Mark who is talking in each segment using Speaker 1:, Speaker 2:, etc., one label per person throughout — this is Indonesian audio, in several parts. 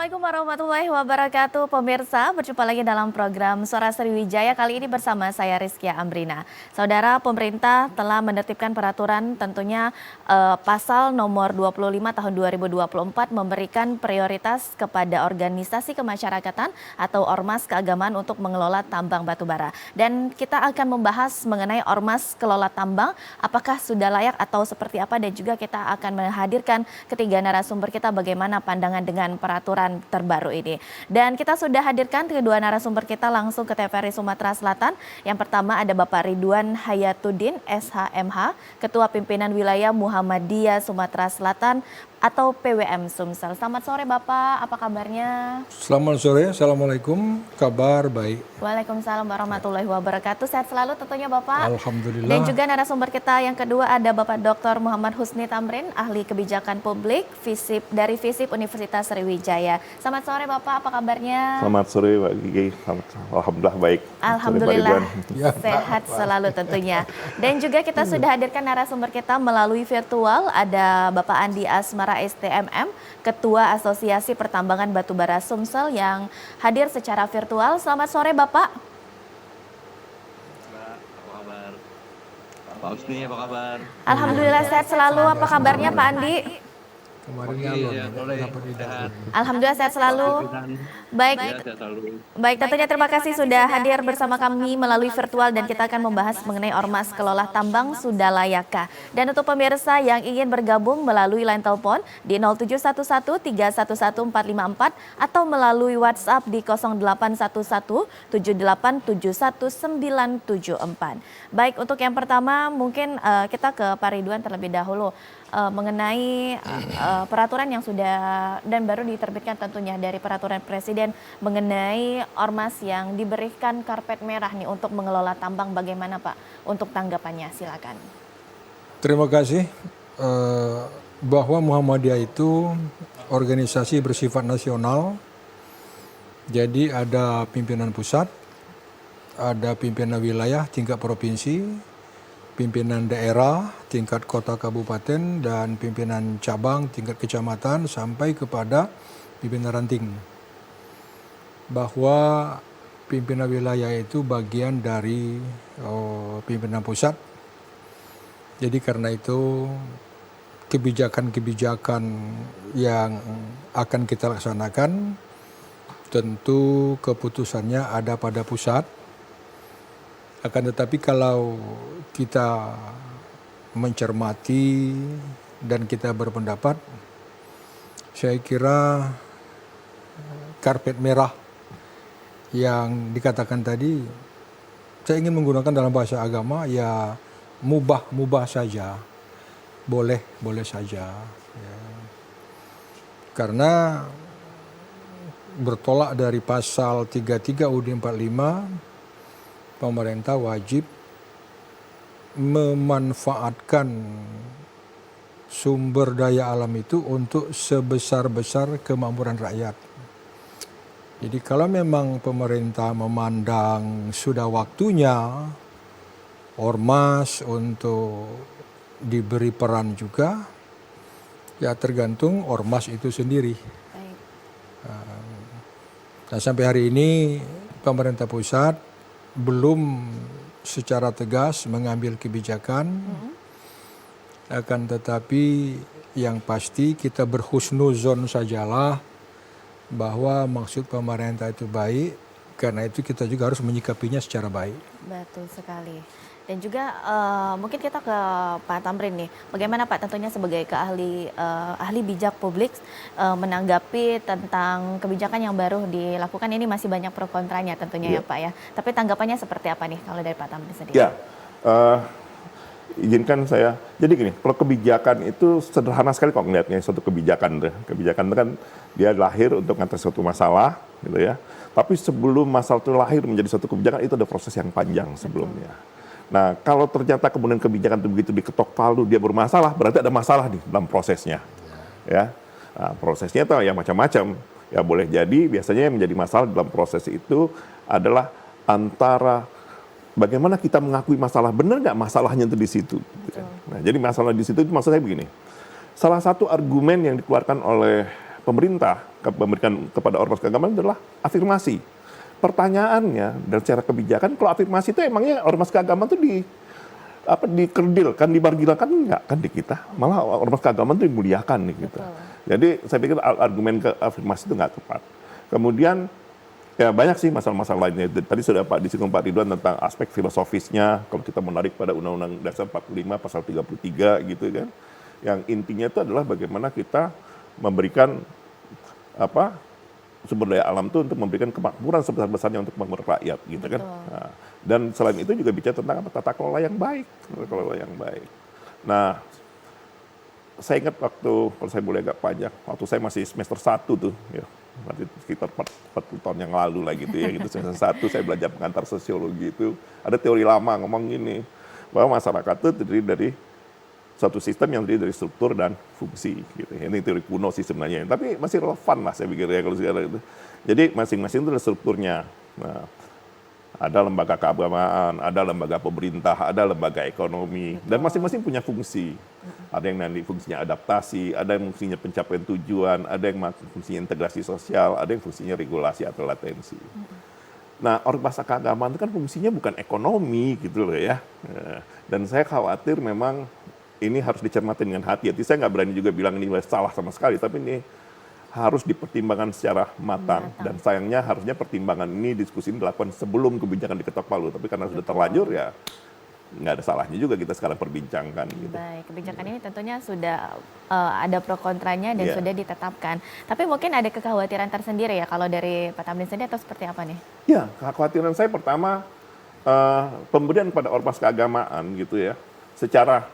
Speaker 1: Assalamualaikum warahmatullahi wabarakatuh. Pemirsa, berjumpa lagi dalam program Suara Sriwijaya kali ini bersama saya Rizkia Ambrina. Saudara, pemerintah telah menertibkan peraturan tentunya pasal nomor 25 tahun 2024 memberikan prioritas kepada organisasi kemasyarakatan atau ormas keagamaan untuk mengelola tambang batubara. Dan kita akan membahas mengenai ormas kelola tambang, apakah sudah layak atau seperti apa, dan juga kita akan menghadirkan ketiga narasumber kita bagaimana pandangan dengan peraturan terbaru ini. Dan kita sudah hadirkan kedua narasumber kita langsung ke TVRI Sumatera Selatan. Yang pertama ada Bapak Ridwan Hayatuddin, SHMH, Ketua Pimpinan Wilayah Muhammadiyah Sumatera Selatan atau PWM Sumsel. Selamat sore Bapak, apa kabarnya?
Speaker 2: Selamat sore, Assalamualaikum, kabar baik.
Speaker 1: Waalaikumsalam warahmatullahi wabarakatuh. Sehat selalu tentunya Bapak.
Speaker 2: Alhamdulillah.
Speaker 1: Dan juga narasumber kita yang kedua ada Bapak Dr. Muhammad Husni Tamrin, Ahli Kebijakan Publik dari FISIP Universitas Sriwijaya. Selamat sore Bapak, apa kabarnya?
Speaker 3: Selamat sore Pak Gigi, alhamdulillah baik.
Speaker 1: Alhamdulillah
Speaker 2: Ya.
Speaker 1: sehat selalu tentunya. Dan juga kita sudah hadirkan narasumber kita melalui virtual, ada Bapak Andi Asmara STMM, Ketua Asosiasi Pertambangan Batubara Sumsel yang hadir secara virtual. Selamat sore Bapak.
Speaker 4: Apa kabar? Pak Husni apa kabar?
Speaker 1: Alhamdulillah sehat selalu. Apa kabarnya Pak Andi?
Speaker 2: Kemarin
Speaker 4: Iya,
Speaker 2: ngalor,
Speaker 4: boleh.
Speaker 2: dapat ide.
Speaker 4: Sehat.
Speaker 1: Alhamdulillah sehat selalu. Baik.
Speaker 4: Ya, sehat selalu.
Speaker 1: Baik, tentunya terima kasih sudah hadir bersama kami melalui virtual dan kita akan membahas mengenai ormas kelola tambang sudah layakkah. Dan untuk pemirsa yang ingin bergabung melalui line telepon di 0711 311 454 atau melalui WhatsApp di 0811 7871 974. Baik, untuk yang pertama mungkin kita ke Pak Ridwan terlebih dahulu mengenai peraturan yang sudah dan baru diterbitkan tentunya dari peraturan Presiden mengenai ormas yang diberikan karpet merah nih untuk mengelola tambang, bagaimana Pak untuk tanggapannya? Silakan.
Speaker 2: Terima kasih. Bahwa Muhammadiyah itu organisasi bersifat nasional, jadi ada pimpinan pusat, ada pimpinan wilayah tingkat provinsi, pimpinan daerah tingkat kota kabupaten, dan pimpinan cabang tingkat kecamatan sampai kepada pimpinan ranting. Bahwa pimpinan wilayah itu bagian dari pimpinan pusat. Jadi karena itu kebijakan-kebijakan yang akan kita laksanakan tentu keputusannya ada pada pusat. Akan tetapi kalau kita mencermati dan kita berpendapat, saya kira karpet merah yang dikatakan tadi, saya ingin menggunakan dalam bahasa agama ya mubah saja, boleh saja. Ya. Karena bertolak dari pasal 33 UUD 45, pemerintah wajib memanfaatkan sumber daya alam itu untuk sebesar-besar kemakmuran rakyat. Jadi kalau memang pemerintah memandang sudah waktunya ormas untuk diberi peran juga, ya tergantung ormas itu sendiri.
Speaker 1: Baik.
Speaker 2: Nah, sampai hari ini pemerintah pusat belum secara tegas mengambil kebijakan, akan tetapi yang pasti kita berhusnuzon sajalah bahwa maksud pemerintah itu baik, karena itu kita juga harus menyikapinya secara baik.
Speaker 1: Betul sekali. Dan juga mungkin kita ke Pak Tamrin nih, bagaimana Pak tentunya sebagai ahli bijak publik menanggapi tentang kebijakan yang baru dilakukan ini, masih banyak pro kontranya tentunya ya Pak ya. Tapi tanggapannya seperti apa nih kalau dari Pak Tamrin sendiri?
Speaker 3: Ya, izinkan saya. Jadi gini, kalau kebijakan itu sederhana sekali kok ngelihatnya suatu kebijakan. Kebijakan itu kan dia lahir untuk mengatasi suatu masalah, gitu ya. Tapi sebelum masalah itu lahir menjadi suatu kebijakan, itu ada proses yang panjang sebelumnya. Nah, kalau ternyata kemudian kebijakan itu begitu diketok palu, dia bermasalah, berarti ada masalah di dalam prosesnya. Ya, nah, prosesnya itu ya macam-macam. Ya boleh jadi biasanya yang menjadi masalah dalam proses itu adalah antara bagaimana kita mengakui masalah, benar nggak masalahnya itu di situ. Nah, jadi masalah di situ itu maksud saya begini. Salah satu argumen yang dikeluarkan oleh pemerintah memberikan kepada ormas keagamaan adalah afirmasi. Pertanyaannya dan secara kebijakan, kalau afirmasi itu emangnya ormas keagamaan itu dikerdilkan, dimarginalkan enggak kan di kita. Malah ormas keagamaan itu dimuliakan nih kita. Jadi saya pikir argumen ke afirmasi itu nggak tepat. Kemudian ya banyak sih masalah-masalah lainnya. Tadi sudah disinggung Pak Ridwan tentang aspek filosofisnya. Kalau kita menarik pada Undang-Undang Dasar 45 pasal 33 gitu kan. Yang intinya itu adalah bagaimana kita memberikan sumber daya alam itu untuk memberikan kemakmuran sebesar-besarnya untuk makmur rakyat gitu kan. Nah, dan selain itu juga bicara tentang tata kelola yang baik, Nah, saya ingat kalau saya boleh agak panjang, waktu saya masih semester 1 tuh, ya, berarti sekitar 40 tahun yang lalu lah gitu ya, gitu semester 1 saya belajar pengantar sosiologi itu, ada teori lama ngomong gini, bahwa masyarakat itu terdiri dari suatu sistem yang terdiri dari struktur dan fungsi gitu. Ini teori kuno sih sebenarnya, tapi masih relevan lah saya pikir ya kalau sekarang itu. Jadi masing-masing itu ada strukturnya. Nah, ada lembaga keagamaan, ada lembaga pemerintah, ada lembaga ekonomi, dan masing-masing punya fungsi. Ada yang nanti fungsinya adaptasi, ada yang fungsinya pencapaian tujuan, ada yang fungsinya integrasi sosial, ada yang fungsinya regulasi atau latensi. Nah, ormas keagamaan itu kan fungsinya bukan ekonomi gitu loh ya. Dan saya khawatir memang ini harus dicermati dengan hati-hati. Saya nggak berani juga bilang ini salah sama sekali, tapi ini harus dipertimbangkan secara matang. Dan sayangnya harusnya pertimbangan ini, diskusi ini dilakukan sebelum kebijakan diketok palu. Tapi karena sudah terlanjur ya nggak ada salahnya juga kita sekarang perbincangkan. Gitu.
Speaker 1: Baik, kebijakan ini tentunya sudah ada pro kontranya dan sudah ditetapkan. Tapi mungkin ada kekhawatiran tersendiri ya kalau dari Pak Tamrin sendiri atau seperti apa nih?
Speaker 3: Ya, kekhawatiran saya pertama pemberian pada ormas keagamaan gitu ya secara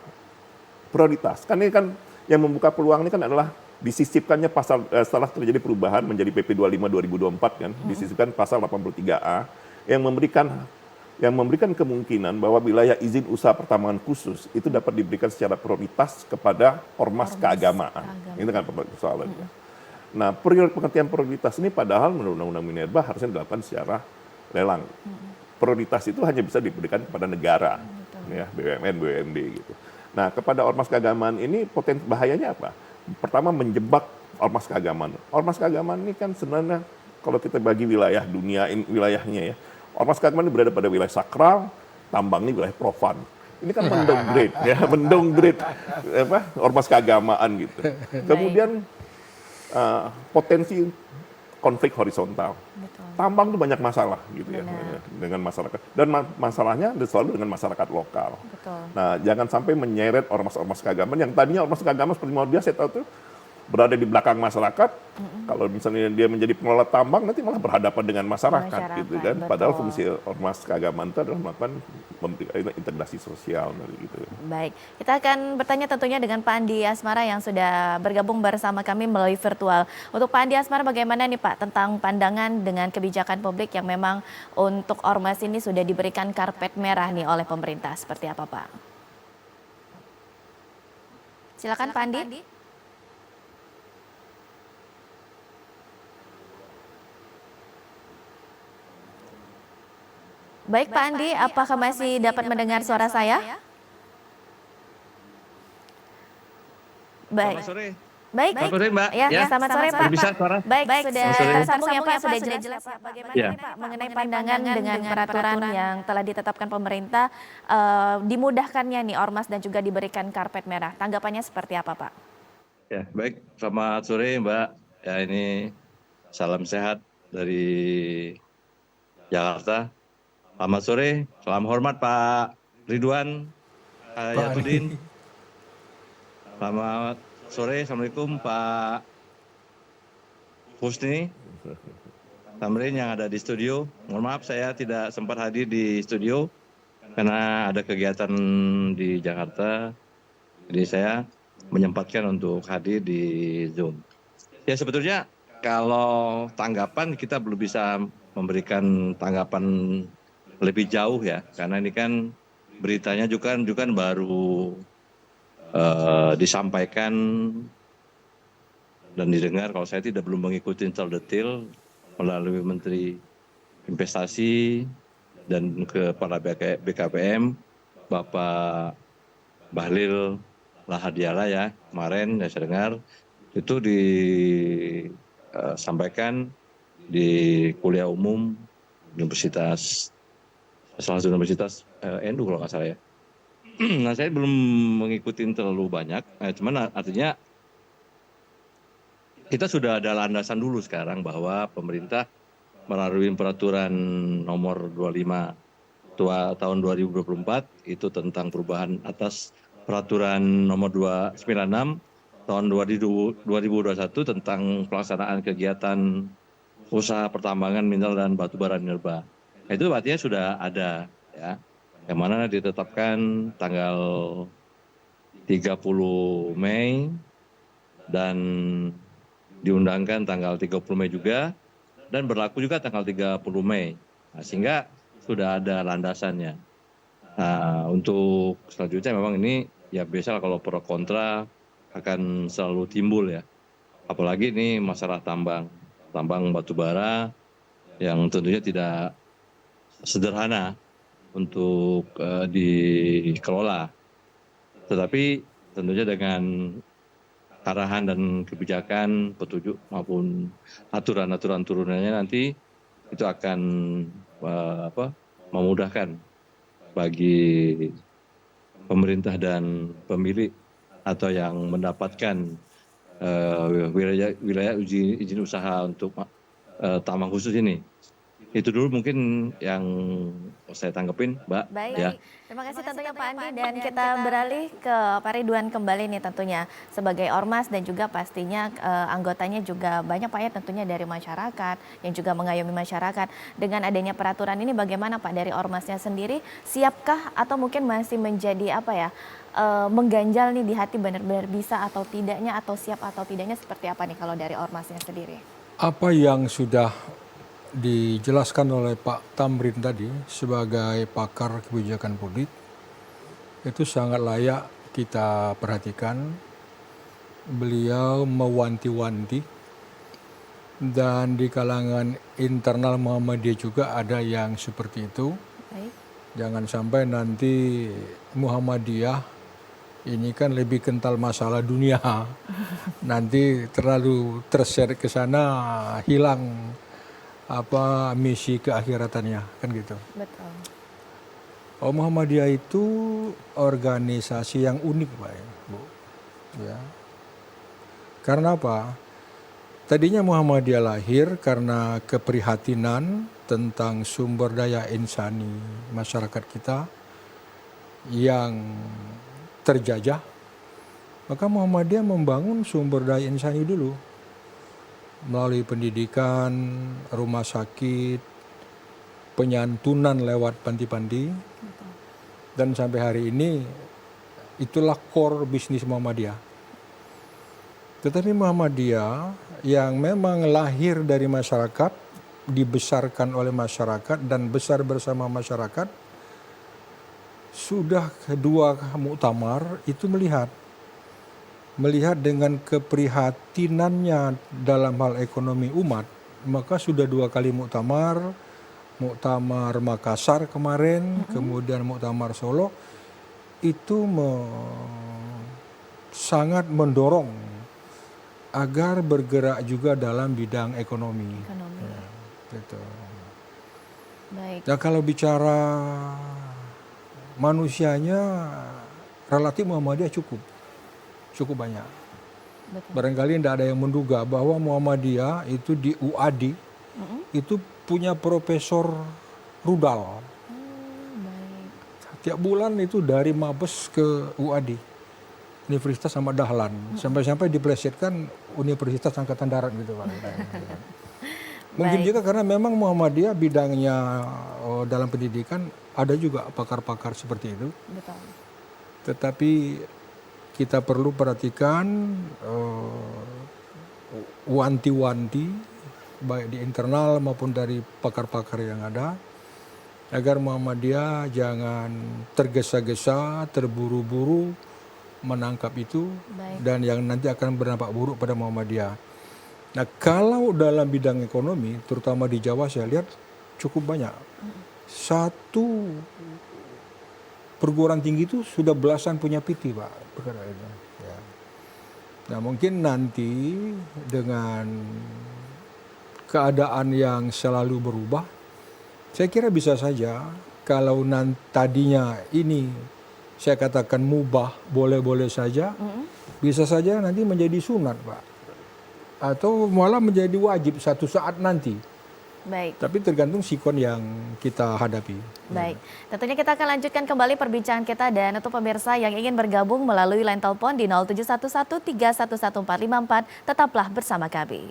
Speaker 3: prioritas. Kan ini kan yang membuka peluang ini kan adalah disisipkannya pasal setelah terjadi perubahan menjadi PP 25 2024 kan, disisipkan pasal 83A yang memberikan kemungkinan bahwa wilayah izin usaha pertambangan khusus itu dapat diberikan secara prioritas kepada ormas keagamaan. Ini kan persoalannya. Nah, pengertian prioritas ini padahal menurut Undang-Undang Minerba harusnya dilakukan secara lelang. Prioritas itu hanya bisa diberikan kepada negara, ya, BUMN, BUMD gitu. Nah, kepada ormas keagamaan ini potensi bahayanya apa? Pertama, menjebak ormas keagamaan. Ormas keagamaan ini kan sebenarnya kalau kita bagi wilayah dunia wilayahnya ya, ormas keagamaan ini berada pada wilayah sakral, tambang ini wilayah profan. Ini kan mendowngrade ormas keagamaan gitu. Kemudian potensi konflik horizontal.
Speaker 1: Betul.
Speaker 3: Tambang itu banyak masalah gitu ya dengan masyarakat, dan masalahnya selalu dengan masyarakat lokal.
Speaker 1: Betul.
Speaker 3: Nah, jangan sampai menyeret ormas-ormas keagamaan yang tadinya ormas keagamaan seperti dia saya tahu tuh berada di belakang masyarakat. Kalau misalnya dia menjadi pengelola tambang nanti malah berhadapan dengan masyarakat gitu kan.
Speaker 1: Betul.
Speaker 3: Padahal fungsi ormas keagamaan itu adalah melakukan integrasi sosial gitu.
Speaker 1: Baik, kita akan bertanya tentunya dengan Pak Andi Asmara yang sudah bergabung bersama kami melalui virtual. Untuk Pak Andi Asmara bagaimana nih Pak tentang pandangan dengan kebijakan publik yang memang untuk ormas ini sudah diberikan karpet merah nih oleh pemerintah, seperti apa Pak? Silakan Pak Andi. Baik Pak Andi, apakah masih dapat mendengar suara saya? Baik.
Speaker 4: Selamat sore.
Speaker 1: Baik.
Speaker 4: Selamat sore, Mbak.
Speaker 1: Ya, selamat sore Pak.
Speaker 4: Bisa suara?
Speaker 1: Baik, sudah
Speaker 4: Selamat sore.
Speaker 1: tersambung ya Pak, sudah jelas ya bagaimana
Speaker 4: Ya.
Speaker 1: nih Pak mengenai pandangan dengan peraturan yang telah ditetapkan pemerintah, dimudahkannya nih ormas dan juga diberikan karpet merah. Tanggapannya seperti apa Pak?
Speaker 4: Ya, baik. Selamat sore, Mbak. Ya, ini salam sehat dari Jakarta. Selamat sore, salam hormat Pak Ridwan Yatudin. Selamat sore, Assalamualaikum Pak Husni Tamrin yang ada di studio. Mohon maaf saya tidak sempat hadir di studio karena ada kegiatan di Jakarta. Jadi saya menyempatkan untuk hadir di Zoom. Ya sebetulnya kalau tanggapan kita belum bisa memberikan tanggapan lebih jauh ya, karena ini kan beritanya juga baru disampaikan dan didengar. Kalau saya belum mengikuti secara detail melalui Menteri Investasi dan Kepala BKPM Bapak Bahlil Lahadiala ya, kemarin ya saya dengar itu sampaikan di kuliah umum Universitas, salah satu universitas NU kalau nggak salah ya. Nah, saya belum mengikuti terlalu banyak, cuman artinya kita sudah ada landasan dulu sekarang bahwa pemerintah melalui peraturan nomor 25 tahun 2024 itu tentang perubahan atas peraturan nomor 296 tahun 2021 tentang pelaksanaan kegiatan usaha pertambangan mineral dan batu bara minerba. Itu artinya sudah ada ya, yang mana ditetapkan tanggal 30 Mei dan diundangkan tanggal 30 Mei juga dan berlaku juga tanggal 30 Mei. Nah, sehingga sudah ada landasannya. Nah, untuk selanjutnya memang ini ya biasa kalau pro kontra akan selalu timbul ya. Apalagi ini masalah tambang batu bara yang tentunya tidak sederhana untuk dikelola. Tetapi tentunya dengan arahan dan kebijakan, petunjuk maupun aturan-aturan turunannya nanti itu akan memudahkan bagi pemerintah dan pemilik atau yang mendapatkan wilayah izin usaha untuk tambang khusus ini. Itu dulu mungkin yang saya tanggepin, Mbak.
Speaker 1: Baik,
Speaker 4: Ya.
Speaker 1: terima kasih tentunya Pak Andi, dan kita beralih ke Pak Ridwan kembali nih tentunya sebagai ormas dan juga pastinya anggotanya juga banyak Pak ya tentunya dari masyarakat yang juga mengayomi masyarakat. Dengan adanya peraturan ini bagaimana Pak dari ormasnya sendiri, siapkah atau mungkin masih menjadi mengganjal nih di hati benar-benar bisa atau tidaknya, atau siap atau tidaknya seperti apa nih kalau dari ormasnya sendiri?
Speaker 2: Apa yang sudah dijelaskan oleh Pak Tamrin tadi sebagai pakar kebijakan publik itu sangat layak kita perhatikan. Beliau mewanti-wanti, dan di kalangan internal Muhammadiyah juga ada yang seperti itu.
Speaker 1: Baik.
Speaker 2: Jangan sampai nanti Muhammadiyah ini kan lebih kental masalah dunia, nanti terlalu terseret ke sana, hilang misi keakhiratannya, kan gitu.
Speaker 1: Betul.
Speaker 2: Muhammadiyah itu organisasi yang unik, Pak, Bu. Ya. Karena apa? Tadinya Muhammadiyah lahir karena keprihatinan tentang sumber daya insani masyarakat kita yang terjajah. Maka Muhammadiyah membangun sumber daya insani dulu melalui pendidikan, rumah sakit, penyantunan lewat panti-panti. Dan sampai hari ini itulah core bisnis Muhammadiyah. Tetapi Muhammadiyah yang memang lahir dari masyarakat, dibesarkan oleh masyarakat dan besar bersama masyarakat, sudah kedua muktamar itu melihat dengan keprihatinannya dalam hal ekonomi umat, maka sudah 2 kali muktamar Makassar kemarin, kemudian muktamar Solo, itu sangat mendorong agar bergerak juga dalam bidang ekonomi. Ya, gitu.
Speaker 1: Baik.
Speaker 2: Ya, kalau bicara manusianya, relatif Muhammadiyah cukup banyak.
Speaker 1: Betul.
Speaker 2: Barangkali tidak ada yang menduga bahwa Muhammadiyah itu di UAD itu punya profesor rudal.
Speaker 1: Baik.
Speaker 2: Tiap bulan itu dari Mabes ke UAD, Universitas sama Dahlan, sampai-sampai diplesetkan Universitas Angkatan Darat gitu, Pak. Mungkin juga karena memang Muhammadiyah bidangnya dalam pendidikan, ada juga pakar-pakar seperti itu.
Speaker 1: Betul.
Speaker 2: Tetapi kita perlu perhatikan wanti-wanti baik di internal maupun dari pakar-pakar yang ada, agar Muhammadiyah jangan tergesa-gesa, terburu-buru menangkap itu.
Speaker 1: Baik.
Speaker 2: Dan yang nanti akan berdampak buruk pada Muhammadiyah. Nah, kalau dalam bidang ekonomi, terutama di Jawa, saya lihat cukup banyak. Satu perguruan tinggi itu sudah belasan punya PT, Pak. Ya. Nah, mungkin nanti dengan keadaan yang selalu berubah, saya kira bisa saja kalau tadinya ini saya katakan mubah, boleh-boleh saja, bisa saja nanti menjadi sunat, Pak. Atau malah menjadi wajib satu saat nanti.
Speaker 1: Baik.
Speaker 2: Tapi tergantung sikon yang kita hadapi.
Speaker 1: Baik, tentunya kita akan lanjutkan kembali perbincangan kita dan untuk pemirsa yang ingin bergabung melalui line telepon di 0711311454, tetaplah bersama kami.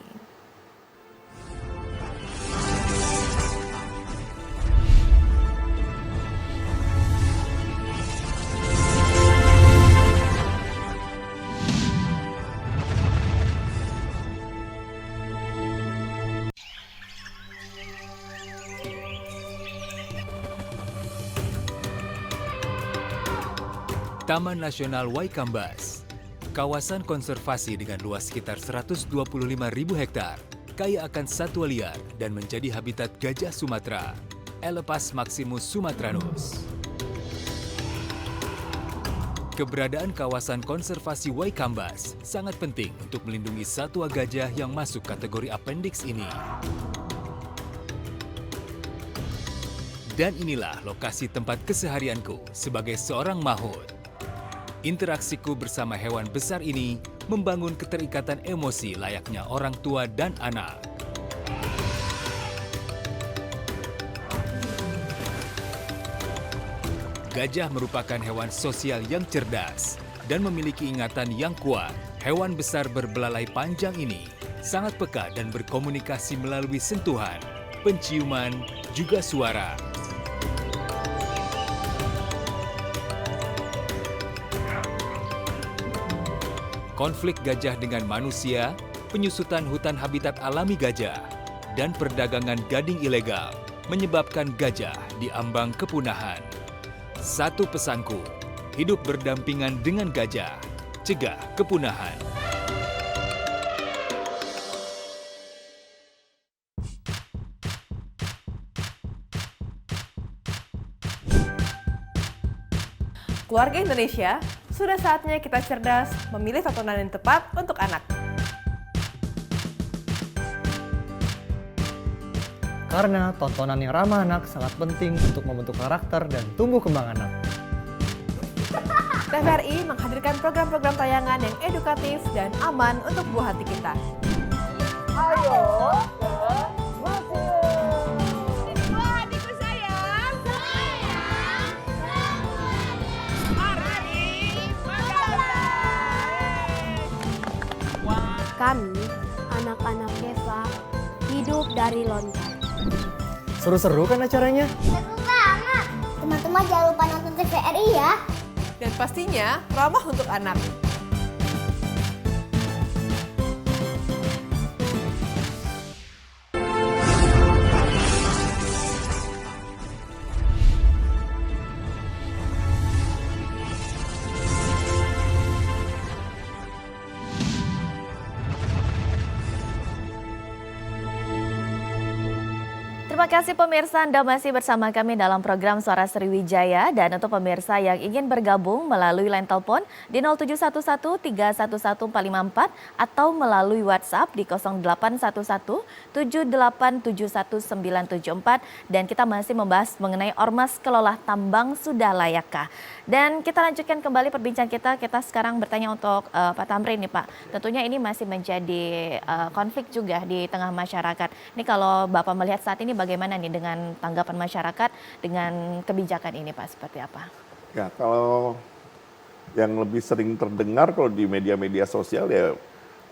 Speaker 5: Taman Nasional Waikambas, kawasan konservasi dengan luas sekitar 125.000 hektar, kaya akan satwa liar dan menjadi habitat gajah Sumatera, Elepas maximus sumatranus. Keberadaan kawasan konservasi Waikambas sangat penting untuk melindungi satwa gajah yang masuk kategori appendix ini. Dan inilah lokasi tempat keseharianku sebagai seorang maut. Interaksiku bersama hewan besar ini membangun keterikatan emosi layaknya orang tua dan anak. Gajah merupakan hewan sosial yang cerdas dan memiliki ingatan yang kuat. Hewan besar berbelalai panjang ini sangat peka dan berkomunikasi melalui sentuhan, penciuman, juga suara. Konflik gajah dengan manusia, penyusutan hutan habitat alami gajah, dan perdagangan gading ilegal menyebabkan gajah diambang kepunahan. Satu pesanku, hidup berdampingan dengan gajah, cegah kepunahan.
Speaker 6: Keluarga Indonesia, sudah saatnya kita cerdas memilih tontonan yang tepat untuk anak.
Speaker 7: Karena tontonan yang ramah anak sangat penting untuk membentuk karakter dan tumbuh kembang anak.
Speaker 6: TVRI menghadirkan program-program tayangan yang edukatif dan aman untuk buah hati kita. Ayo, buah hatiku sayang.
Speaker 8: Kami, anak-anak desa, hidup dari lontar.
Speaker 7: Seru-seru kan acaranya?
Speaker 8: Seru banget! Teman-teman jangan lupa nonton TVRI ya.
Speaker 6: Dan pastinya ramah untuk anak.
Speaker 1: Terima kasih pemirsa, Anda masih bersama kami dalam program Suara Sriwijaya. Dan untuk pemirsa yang ingin bergabung melalui line telepon di 0711311454 atau melalui WhatsApp di 08117871974974. Dan kita masih membahas mengenai Ormas Kelola Tambang Sudah Layakkah. Dan kita lanjutkan kembali perbincangan kita sekarang bertanya untuk Pak Tamrin nih Pak. Tentunya ini masih menjadi konflik juga di tengah masyarakat. Ini kalau Bapak melihat saat ini bagaimana nih dengan tanggapan masyarakat dengan kebijakan ini Pak, seperti apa?
Speaker 3: Ya, kalau yang lebih sering terdengar kalau di media-media sosial ya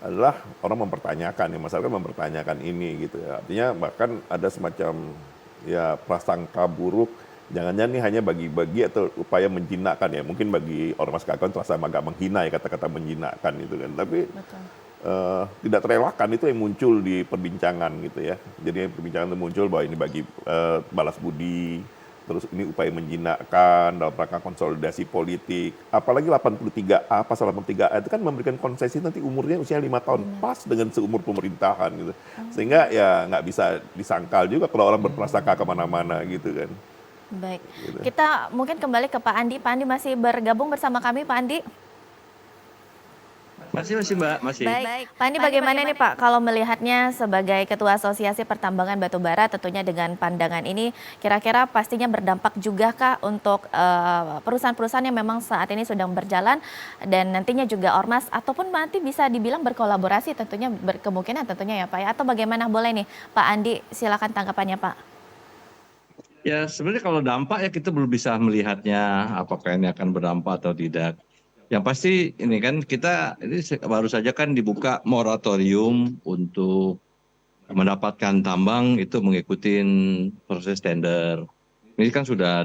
Speaker 3: adalah orang mempertanyakan, ya masyarakat mempertanyakan ini gitu ya. Artinya bahkan ada semacam ya prasangka buruk, jangan-jangan ini hanya bagi-bagi atau upaya menjinakkan ya. Mungkin bagi ormas keagamaan terasa agak menghina ya kata-kata menjinakkan itu kan. Tapi tidak terelakkan itu yang muncul di perbincangan gitu ya. Jadi perbincangan itu muncul bahwa ini bagi balas budi, terus ini upaya menjinakkan dalam rangka konsolidasi politik. Apalagi 83A, pasal 83A itu kan memberikan konsesi nanti umurnya usia 5 tahun, pas dengan seumur pemerintahan gitu. Sehingga ya nggak bisa disangkal juga kalau orang berprasangka kemana-mana gitu kan.
Speaker 1: Baik, kita mungkin kembali ke Pak Andi. Pak Andi masih bergabung bersama kami, Pak Andi?
Speaker 4: Masih Mbak, masih.
Speaker 1: Baik, Pak Andi bagaimana nih Pak kalau melihatnya sebagai Ketua Asosiasi Pertambangan Batubara tentunya dengan pandangan ini kira-kira pastinya berdampak juga kah untuk perusahaan-perusahaan yang memang saat ini sedang berjalan dan nantinya juga ormas ataupun nanti bisa dibilang berkolaborasi tentunya berkemungkinan tentunya ya Pak ya, atau bagaimana boleh nih Pak Andi silakan tanggapannya Pak.
Speaker 4: Ya sebenarnya kalau dampak ya kita belum bisa melihatnya apakah ini akan berdampak atau tidak. Yang pasti ini kan kita ini baru saja kan dibuka moratorium untuk mendapatkan tambang itu mengikuti proses tender. Ini kan sudah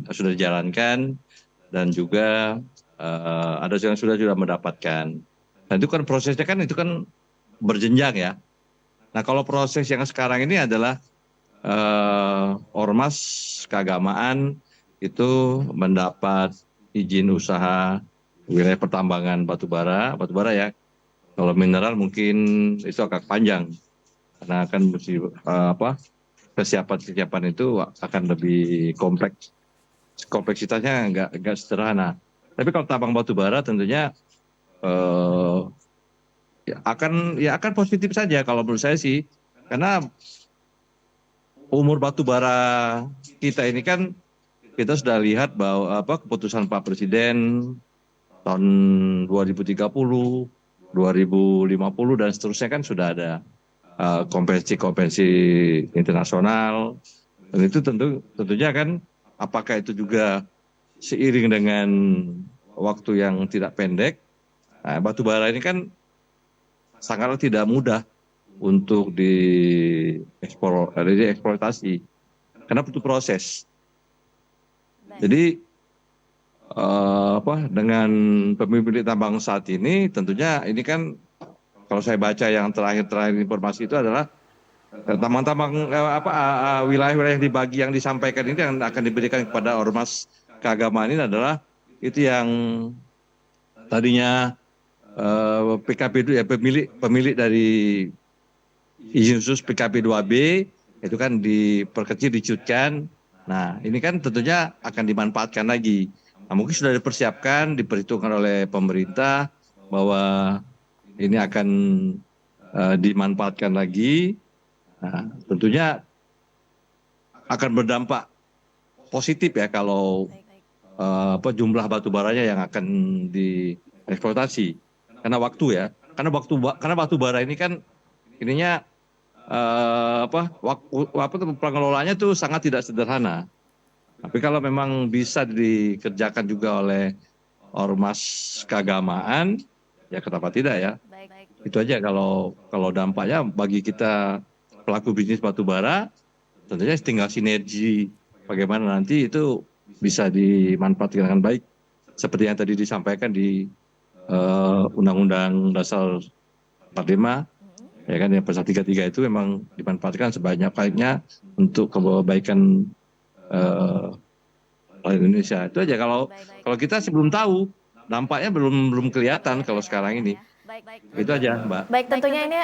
Speaker 4: sudah dijalankan dan juga ada yang sudah mendapatkan. Nah itu kan prosesnya kan itu kan berjenjang ya. Nah kalau proses yang sekarang ini adalah ormas keagamaan itu mendapat izin usaha wilayah pertambangan batubara ya. Kalau mineral mungkin itu agak panjang karena akan persiapan itu akan lebih kompleks. Kompleksitasnya enggak sederhana. Tapi kalau tambang batubara tentunya akan positif saja kalau menurut saya sih, karena umur batubara kita ini kan kita sudah lihat bahwa keputusan Pak Presiden tahun 2030, 2050 dan seterusnya kan sudah ada konvensi internasional dan itu tentunya kan apakah itu juga seiring dengan waktu yang tidak pendek. Nah, batubara ini kan sangatlah tidak mudah untuk dieksploitasi karena butuh proses. Jadi dengan pemilik tambang saat ini tentunya ini kan kalau saya baca yang terakhir informasi itu adalah tambang-tambang wilayah-wilayah yang dibagi yang disampaikan ini yang akan diberikan kepada ormas keagamaan ini adalah itu yang tadinya PKP itu ya pemilik dari izin khusus PKP 2B itu kan diperkecil dicut-kan. Nah ini kan tentunya akan dimanfaatkan lagi. Nah, mungkin sudah dipersiapkan, diperhitungkan oleh pemerintah bahwa ini akan dimanfaatkan lagi. Nah, tentunya akan berdampak positif ya kalau jumlah batu baranya yang akan dieksploitasi. Karena waktu ya, karena batu bara ini kan ininya pengelolaannya tuh sangat tidak sederhana. Tapi kalau memang bisa dikerjakan juga oleh ormas keagamaan, ya kenapa tidak ya? Itu aja kalau dampaknya bagi kita pelaku bisnis batubara, tentunya tinggal sinergi bagaimana nanti itu bisa dimanfaatkan dengan baik. Seperti yang tadi disampaikan di Undang-Undang Dasar 45, ya kan yang pasal 33 itu memang dimanfaatkan sebanyak-banyaknya untuk kebaikan Indonesia. Itu aja kalau kita sih belum tahu, dampaknya belum kelihatan kalau sekarang ini. Itu aja Mbak.
Speaker 1: Baik, tentunya ini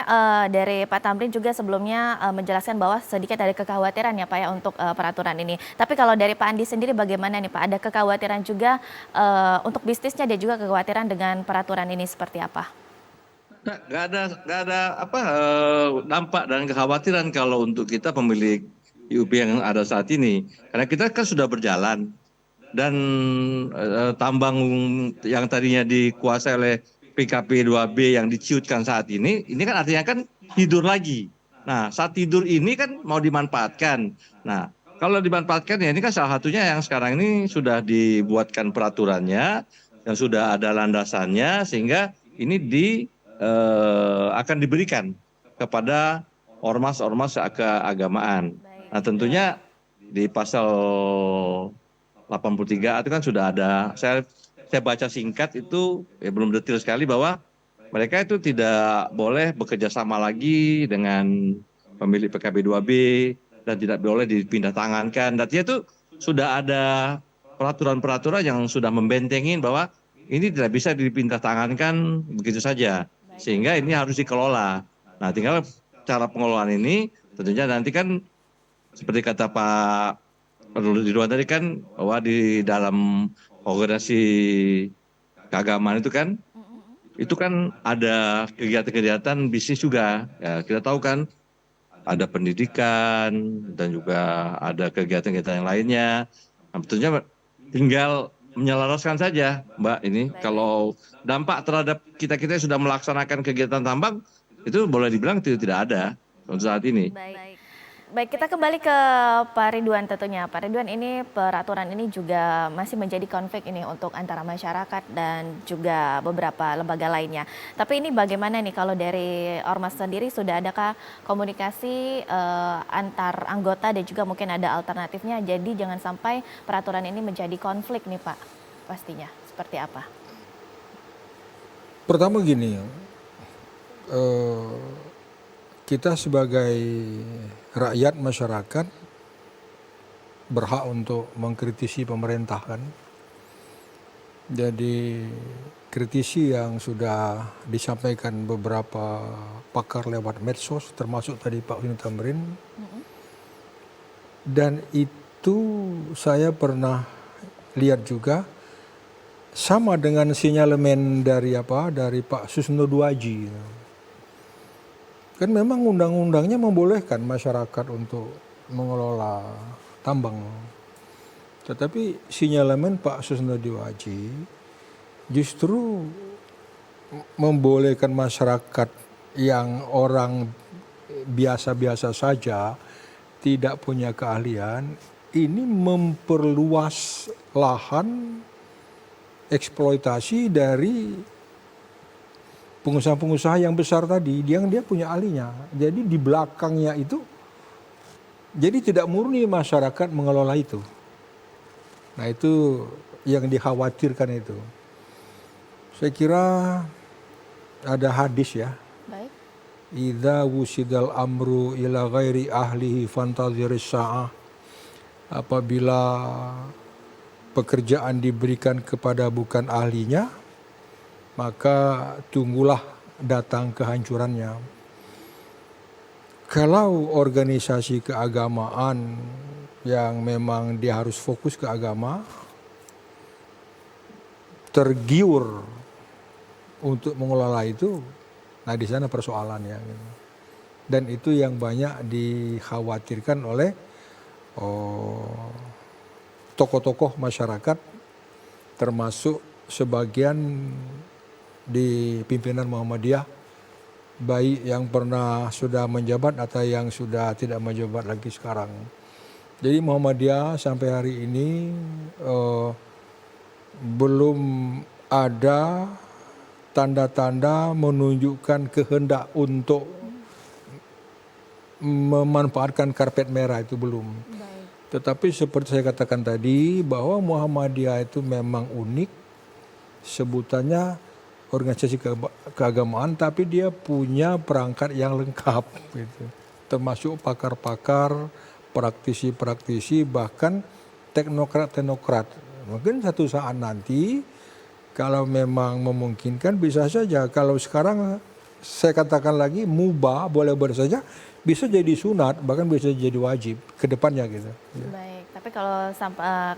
Speaker 1: dari Pak Tamrin juga sebelumnya menjelaskan bahwa sedikit ada kekhawatiran ya Pak ya untuk peraturan ini. Tapi kalau dari Pak Andi sendiri bagaimana nih Pak? Ada kekhawatiran juga untuk bisnisnya dan juga kekhawatiran dengan peraturan ini seperti apa?
Speaker 4: Nggak ada dampak dan kekhawatiran kalau untuk kita pemilik IUP yang ada saat ini, karena kita kan sudah berjalan dan tambang yang tadinya dikuasai oleh PKP 2B yang diciutkan saat ini kan artinya kan tidur lagi. Nah saat tidur ini kan mau dimanfaatkan. Nah kalau dimanfaatkan ya ini kan salah satunya yang sekarang ini sudah dibuatkan peraturannya, yang sudah ada landasannya sehingga ini akan diberikan kepada ormas-ormas keagamaan. Nah tentunya di pasal 83 itu kan sudah ada, saya baca singkat itu ya belum detail sekali bahwa mereka itu tidak boleh bekerja sama lagi dengan pemilik PKB 2B dan tidak boleh dipindah tangankan. Dan itu sudah ada peraturan-peraturan yang sudah membentengin bahwa ini tidak bisa dipindah tangankan begitu saja. Sehingga ini harus dikelola. Nah tinggal cara pengelolaan ini tentunya nanti kan seperti kata Pak Ridwan tadi kan bahwa di dalam organisasi keagamaan itu kan itu kan ada kegiatan-kegiatan bisnis juga. Ya, kita tahu kan ada pendidikan dan juga ada kegiatan-kegiatan yang lainnya. Nah, tentunya tinggal menyelaraskan saja, Mbak. Ini kalau dampak terhadap kita-kita yang sudah melaksanakan kegiatan tambang itu boleh dibilang tidak ada untuk saat ini.
Speaker 1: Baik, kita kembali ke Pak Ridwan tentunya. Pak Ridwan, ini peraturan ini juga masih menjadi konflik ini untuk antara masyarakat dan juga beberapa lembaga lainnya. Tapi ini bagaimana nih kalau dari Ormas sendiri, sudah adakah komunikasi antar anggota dan juga mungkin ada alternatifnya? Jadi jangan sampai peraturan ini menjadi konflik nih Pak, pastinya. Seperti apa?
Speaker 2: Pertama gini, kita sebagai rakyat masyarakat berhak untuk mengkritisi pemerintah kan. Jadi kritisi yang sudah disampaikan beberapa pakar lewat medsos, termasuk tadi Pak Wisnu Thamrin. Dan itu saya pernah lihat juga sama dengan sinyalemen dari Pak Susno Duaji. Kan memang undang-undangnya membolehkan masyarakat untuk mengelola tambang. Tetapi sinyalemen Pak Susno Duaji justru membolehkan masyarakat yang orang biasa-biasa saja, tidak punya keahlian, ini memperluas lahan eksploitasi dari pengusaha-pengusaha yang besar tadi, dia punya ahlinya. Jadi di belakangnya itu, jadi tidak murni masyarakat mengelola itu. Nah itu yang dikhawatirkan itu. Saya kira ada hadis ya.
Speaker 1: Baik.
Speaker 2: Idza wusidal amru ila ghairi ahlihi fantadhiris sa'ah. Apabila pekerjaan diberikan kepada bukan ahlinya, maka tunggulah datang kehancurannya. Kalau organisasi keagamaan yang memang dia harus fokus ke agama, tergiur untuk mengelola itu, nah di sana persoalannya. Dan itu yang banyak dikhawatirkan oleh tokoh-tokoh masyarakat, termasuk sebagian di pimpinan Muhammadiyah, baik yang pernah sudah menjabat atau yang sudah tidak menjabat lagi sekarang. Jadi Muhammadiyah sampai hari ini belum ada tanda-tanda menunjukkan kehendak untuk memanfaatkan karpet merah, itu belum. Tetapi seperti saya katakan tadi, bahwa Muhammadiyah itu memang unik, sebutannya organisasi keagamaan, tapi dia punya perangkat yang lengkap, gitu. Termasuk pakar-pakar, praktisi-praktisi, bahkan teknokrat-teknokrat. Mungkin satu saat nanti, kalau memang memungkinkan, bisa saja. Kalau sekarang saya katakan lagi, mubah, boleh-boleh saja, bisa jadi sunat, bahkan bisa jadi wajib ke depannya gitu.
Speaker 1: Baik. Tapi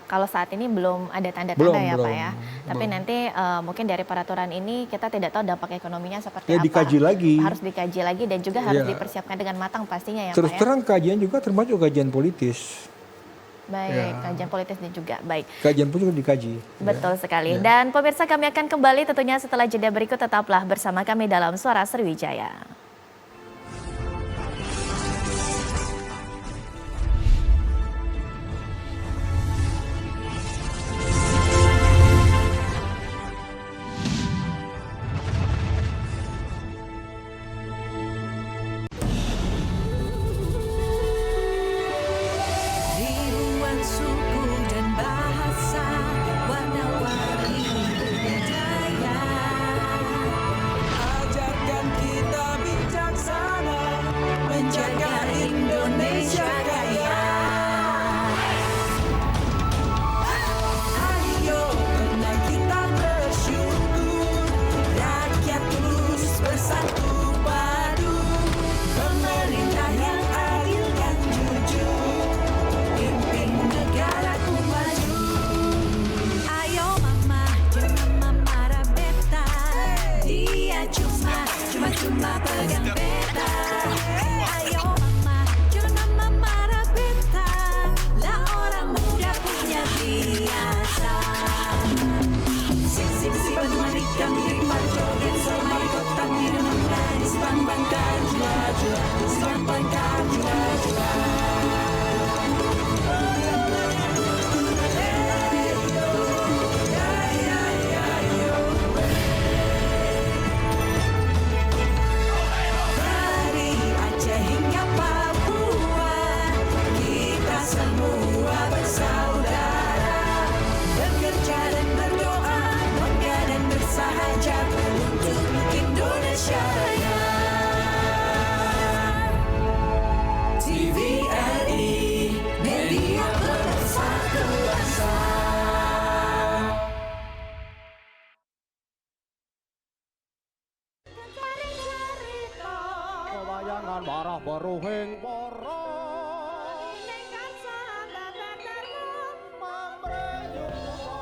Speaker 1: kalau saat ini belum ada tanda-tanda ya Pak ya. Tapi nanti mungkin dari peraturan ini kita tidak tahu dampak ekonominya seperti apa.
Speaker 2: Dikaji lagi.
Speaker 1: Harus dikaji lagi dan juga harus dipersiapkan dengan matang pastinya ya
Speaker 2: Terus
Speaker 1: Pak ya.
Speaker 2: terang kajian juga termasuk kajian politis.
Speaker 1: Baik, kajian politis dan juga baik.
Speaker 2: Kajian pun juga dikaji.
Speaker 1: Betul sekali. Dan pemirsa, kami akan kembali tentunya setelah jeda berikut, tetaplah bersama kami dalam Suara Sriwijaya.
Speaker 9: weruhing para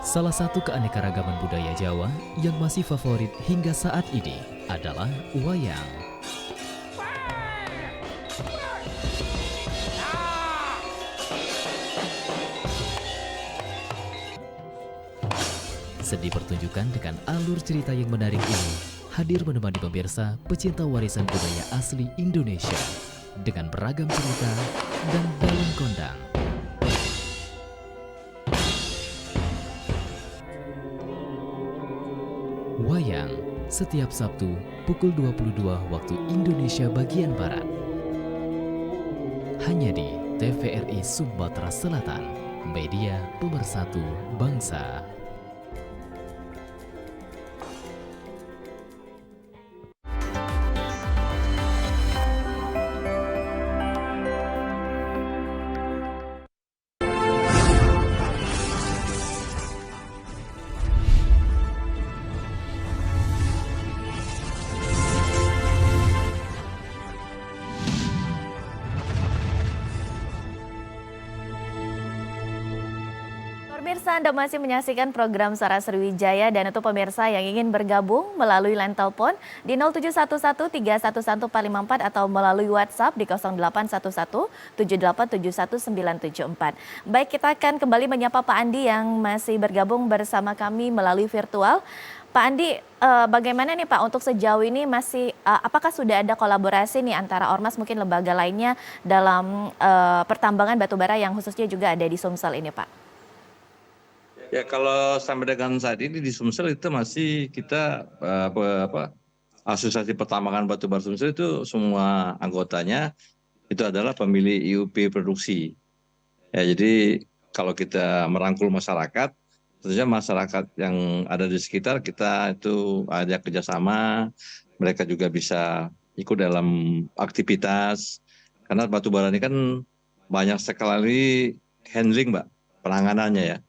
Speaker 10: Salah satu keanekaragaman budaya Jawa yang masih favorit hingga saat ini adalah wayang. Seni pertunjukan dengan alur cerita yang menarik ini hadir menemani pemirsa pecinta warisan budaya asli Indonesia dengan beragam cerita dan dalam kondang. Wayang setiap Sabtu pukul 22 waktu Indonesia bagian Barat. Hanya di TVRI Sumatera Selatan, media pemersatu bangsa.
Speaker 1: Pemirsa, Anda masih menyaksikan program Suara Sriwijaya dan untuk pemirsa yang ingin bergabung melalui line telepon di 0711311454 atau melalui WhatsApp di 081178719774. Baik, kita akan kembali menyapa Pak Andi yang masih bergabung bersama kami melalui virtual. Pak Andi, bagaimana nih Pak untuk sejauh ini apakah sudah ada kolaborasi nih antara Ormas mungkin lembaga lainnya dalam pertambangan batubara yang khususnya juga ada di Sumsel ini Pak?
Speaker 4: Ya kalau sampai dengan saat ini di Sumsel itu masih kita Asosiasi Pertambangan Batubara Sumsel itu semua anggotanya itu adalah pemilik IUP produksi. Ya jadi kalau kita merangkul masyarakat, tentunya masyarakat yang ada di sekitar kita itu ada kerjasama, mereka juga bisa ikut dalam aktivitas karena batubara ini kan banyak sekali handling Mbak, penanganannya ya.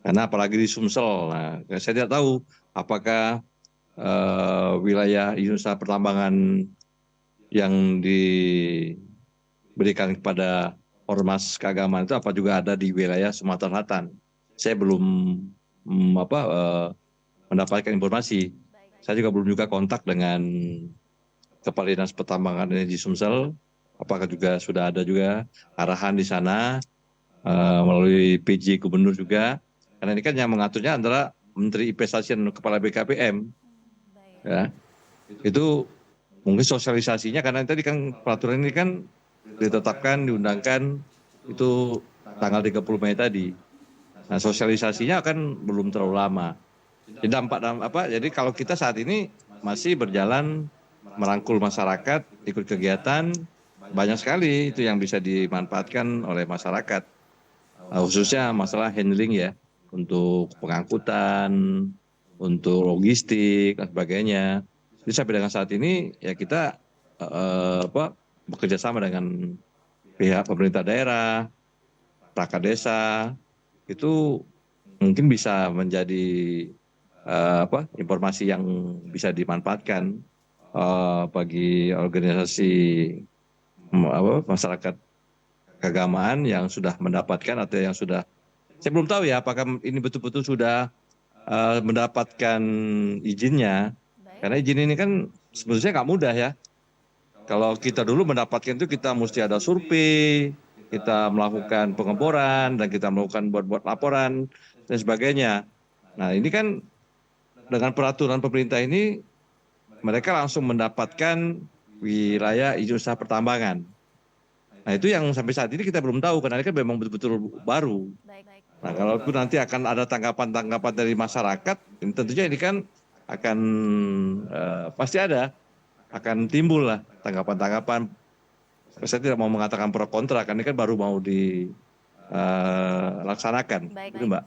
Speaker 4: Karena apalagi di Sumsel, nah, saya tidak tahu apakah wilayah usaha pertambangan yang diberikan kepada ormas keagamaan itu apa juga ada di wilayah Sumatera Selatan. Saya belum mendapatkan informasi. Saya juga belum kontak dengan Kepala Dinas Pertambangan di Sumsel. Apakah juga sudah ada juga arahan di sana melalui PJ Gubernur juga. Karena ini kan yang mengaturnya adalah Menteri Investasi dan Kepala BKPM. Ya. Itu mungkin sosialisasinya karena tadi kan peraturan ini kan ditetapkan, diundangkan itu tanggal 30 Mei tadi. Nah, sosialisasinya kan belum terlalu lama. Jadi kalau kita saat ini masih berjalan merangkul masyarakat, ikut kegiatan, banyak sekali itu yang bisa dimanfaatkan oleh masyarakat. Khususnya masalah handling ya. Untuk pengangkutan, untuk logistik dan sebagainya. Jadi sampai dengan saat ini ya kita bekerja sama dengan pihak pemerintah daerah, perangkat desa, itu mungkin bisa menjadi informasi yang bisa dimanfaatkan bagi organisasi masyarakat keagamaan yang sudah mendapatkan atau yang sudah. Saya belum tahu ya apakah ini betul-betul sudah mendapatkan izinnya. Karena izin ini kan sebenarnya nggak mudah ya. Kalau kita dulu mendapatkan itu kita mesti ada survei, kita melakukan pengeboran, dan kita melakukan buat laporan, dan sebagainya. Nah ini kan dengan peraturan pemerintah ini, mereka langsung mendapatkan wilayah izin usaha pertambangan. Nah itu yang sampai saat ini kita belum tahu, karena ini kan memang betul-betul baru. Nah kalau nanti akan ada tanggapan-tanggapan dari masyarakat, tentunya ini kan akan pasti akan timbul lah tanggapan-tanggapan. Saya tidak mau mengatakan pro kontra, karena ini kan baru mau dilaksanakan, itu Mbak.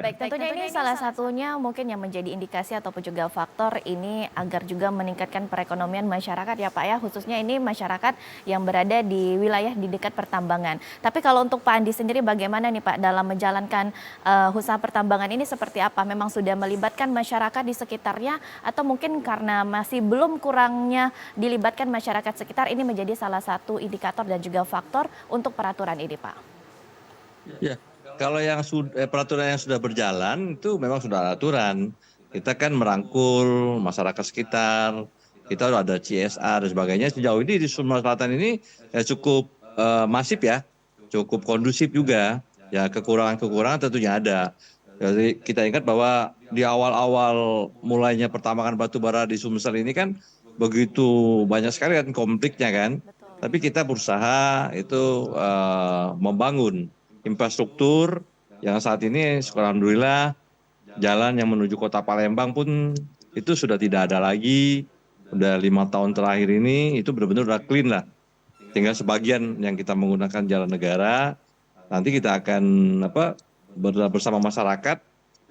Speaker 1: Baik, tentunya ini salah satunya mungkin yang menjadi indikasi ataupun juga faktor ini agar juga meningkatkan perekonomian masyarakat ya Pak ya, khususnya ini masyarakat yang berada di wilayah di dekat pertambangan. Tapi kalau untuk Pak Andi sendiri bagaimana nih Pak dalam menjalankan usaha pertambangan ini seperti apa? Memang sudah melibatkan masyarakat di sekitarnya atau mungkin karena masih belum kurangnya dilibatkan masyarakat sekitar ini menjadi salah satu indikator dan juga faktor untuk peraturan ini Pak?
Speaker 4: Ya, kalau yang peraturan yang sudah berjalan itu memang sudah ada aturan. Kita kan merangkul masyarakat sekitar, kita ada CSR dan sebagainya. Sejauh ini di Sumatera Selatan ini cukup masif ya, cukup kondusif juga. Ya kekurangan-kekurangan tentunya ada. Jadi kita ingat bahwa di awal-awal mulainya pertambangan batu bara di Sumsel ini kan begitu banyak sekali kan konfliknya kan. Tapi kita berusaha itu membangun infrastruktur yang saat ini alhamdulillah jalan yang menuju kota Palembang pun itu sudah tidak ada lagi. Udah 5 tahun terakhir ini itu benar-benar udah clean lah. Tinggal sebagian yang kita menggunakan jalan negara. Nanti kita akan bersama masyarakat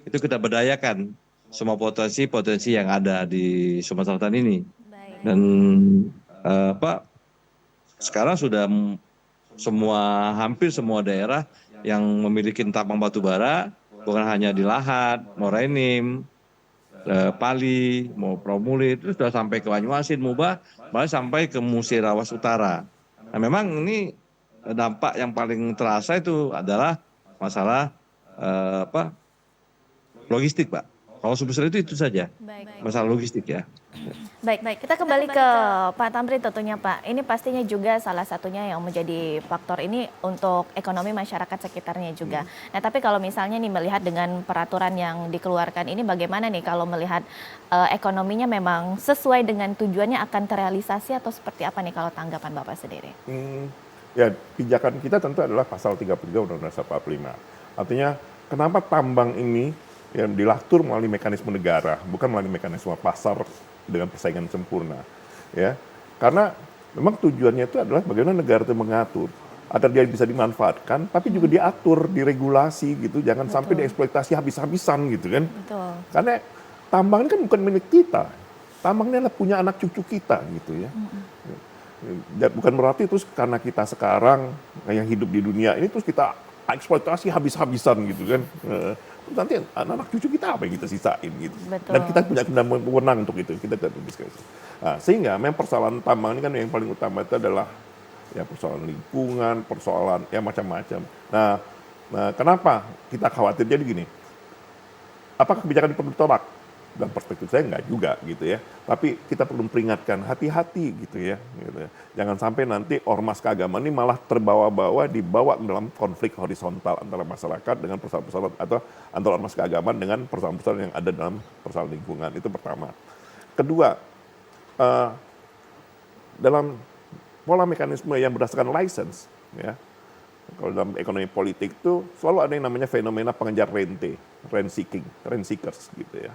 Speaker 4: itu kita berdayakan semua potensi-potensi yang ada di Sumatera Selatan ini. Dan sekarang sudah hampir semua daerah yang memiliki tambang batu bara, bukan hanya di Lahat, Morenim, Pali, mau Promuli, itu sudah sampai ke Banyuasin, Mubah, malah sampai ke Musirawas Utara. Nah memang ini dampak yang paling terasa itu adalah masalah logistik Pak. Kalau Sumsel itu saja, masalah logistik ya.
Speaker 1: Baik, kita kembali ke Pak Tamrin tentunya Pak. Ini pastinya juga salah satunya yang menjadi faktor ini untuk ekonomi masyarakat sekitarnya juga. Nah tapi kalau misalnya nih melihat dengan peraturan yang dikeluarkan ini bagaimana nih kalau melihat ekonominya memang sesuai dengan tujuannya akan terrealisasi atau seperti apa nih kalau tanggapan Bapak sendiri?
Speaker 3: Ya pijakan kita tentu adalah pasal 33 Undang-Undang 45. Artinya kenapa tambang ini yang diatur melalui mekanisme negara, bukan melalui mekanisme pasar dengan persaingan sempurna, ya. Karena memang tujuannya itu adalah bagaimana negara itu mengatur agar dia bisa dimanfaatkan, tapi juga diatur, diregulasi gitu, jangan sampai dieksploitasi habis-habisan gitu kan.
Speaker 1: Betul.
Speaker 3: Karena tambang ini kan bukan milik kita, tambang ini adalah punya anak cucu kita gitu ya. Bukan berarti terus karena kita sekarang yang hidup di dunia ini terus kita eksploitasi habis-habisan gitu kan. Nanti anak cucu kita apa yang kita sisain gitu.
Speaker 1: Betul.
Speaker 3: Dan kita punya wewenang untuk itu. Kita diskusi. Nah, sehingga memang persoalan tambang ini kan yang paling utama itu adalah ya persoalan lingkungan, persoalan ya macam-macam. Nah, kenapa kita khawatir jadi gini? Apakah kebijakan ini perlu ditolak? Dalam perspektif saya enggak juga gitu ya. Tapi kita perlu peringatkan hati-hati gitu ya. Jangan sampai nanti ormas keagamaan ini malah dibawa dalam konflik horizontal antara masyarakat dengan persoalan-persoalan atau antara ormas keagamaan dengan persoalan-persoalan yang ada dalam persoalan lingkungan. Itu pertama. Kedua, dalam pola mekanisme yang berdasarkan license ya. Kalau dalam ekonomi politik itu selalu ada yang namanya fenomena pengejar rente, rent seekers gitu ya.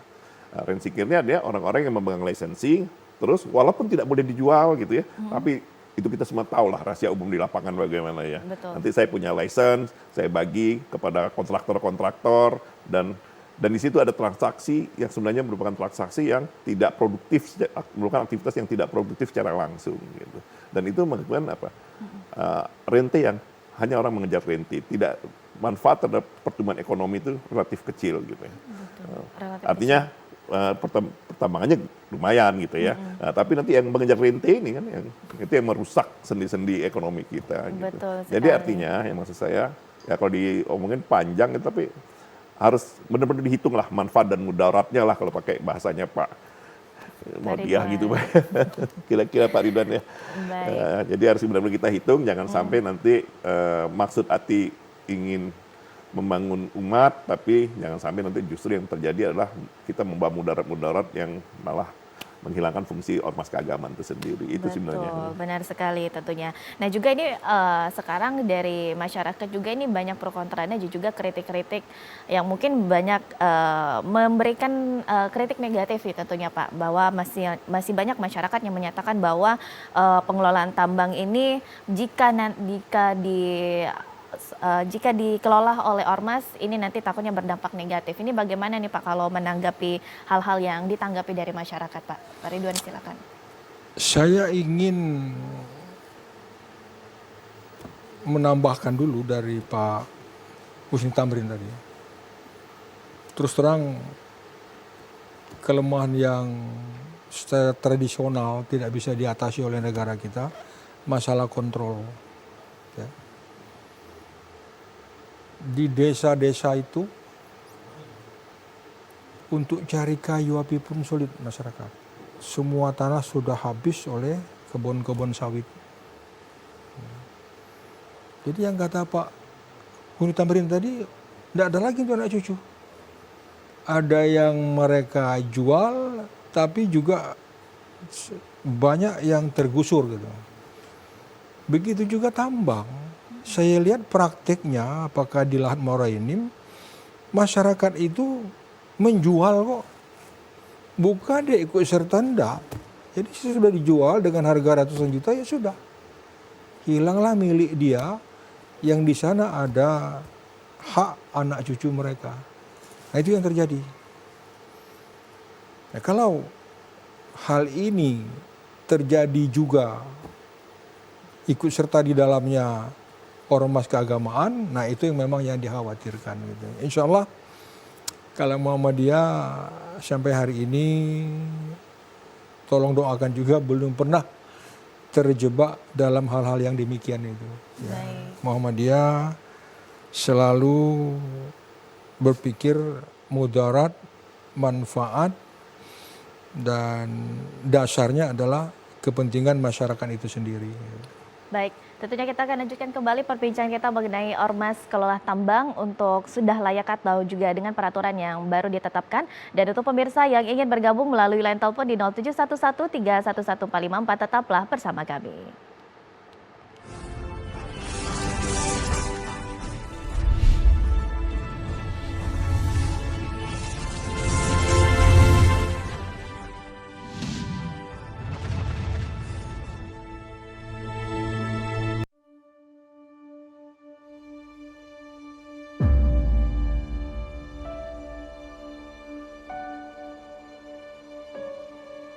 Speaker 3: Rent seeker ini ada orang-orang yang memegang licensing, terus walaupun tidak boleh dijual gitu ya, tapi itu kita semua tahu lah rahasia umum di lapangan bagaimana ya.
Speaker 1: Betul.
Speaker 3: Nanti saya punya license, saya bagi kepada kontraktor-kontraktor dan di situ ada transaksi yang sebenarnya merupakan transaksi yang tidak produktif, merupakan aktivitas yang tidak produktif secara langsung gitu. Dan itu merupakan rente yang hanya orang mengejar rente, tidak manfaat terhadap pertumbuhan ekonomi itu relatif kecil gitu ya. Artinya pertambangannya lumayan gitu ya. Nah, tapi nanti yang mengejar rente ini kan yang itu yang merusak sendi-sendi ekonomi kita gitu.
Speaker 1: Betul sekali.
Speaker 3: Jadi artinya yang maksud saya ya kalau diomongin panjang gitu, tapi harus benar-benar dihitung lah manfaat dan mudaratnya lah kalau pakai bahasanya Pak Modiah gitu Pak. Kira-kira Pak Ridwan ya. Jadi harus benar-benar kita hitung, jangan sampai nanti maksud hati ingin membangun umat, tapi jangan sampai nanti justru yang terjadi adalah kita membawa mudarat-mudarat yang malah menghilangkan fungsi ormas keagamaan itu sendiri. Itu sebenarnya.
Speaker 1: Betul, benar sekali tentunya. Nah juga ini sekarang dari masyarakat juga ini banyak pro kontranya juga kritik-kritik yang mungkin banyak memberikan kritik negatif ya tentunya Pak, bahwa masih banyak masyarakat yang menyatakan bahwa pengelolaan tambang ini jika jika dikelola oleh ormas ini nanti takutnya berdampak negatif. Ini bagaimana nih Pak kalau menanggapi hal-hal yang ditanggapi dari masyarakat Pak? Pak Ridwan silakan.
Speaker 2: Saya ingin menambahkan dulu dari Pak Husni Tamrin tadi. Terus terang kelemahan yang secara tradisional tidak bisa diatasi oleh negara kita, masalah kontrol. Ya. Di desa-desa itu untuk cari kayu api pun sulit masyarakat. Semua tanah sudah habis oleh kebun-kebun sawit. Jadi yang kata Pak Husni Tamrin tadi, tidak ada lagi untuk anak cucu. Ada yang mereka jual, tapi juga banyak yang tergusur gitu. Begitu juga tambang. Saya lihat prakteknya, apakah di lahan Morainem, masyarakat itu menjual kok. Bukan dia ikut serta enggak. Jadi sudah dijual dengan harga ratusan juta, ya sudah. Hilanglah milik dia, yang di sana ada hak anak cucu mereka. Nah itu yang terjadi. Nah, kalau hal ini terjadi juga ikut serta di dalamnya ormas keagamaan, nah itu yang memang yang dikhawatirkan gitu. Insya Allah kalau Muhammadiyah sampai hari ini tolong doakan juga belum pernah terjebak dalam hal-hal yang demikian itu. Ya. Muhammadiyah selalu berpikir mudarat, manfaat, dan dasarnya adalah kepentingan masyarakat itu sendiri.
Speaker 1: Baik, tentunya kita akan lanjutkan kembali perbincangan kita mengenai Ormas Kelola Tambang untuk sudah layak atau juga dengan peraturan yang baru ditetapkan. Dan untuk pemirsa yang ingin bergabung melalui line telepon di 0711311454 tetaplah bersama kami.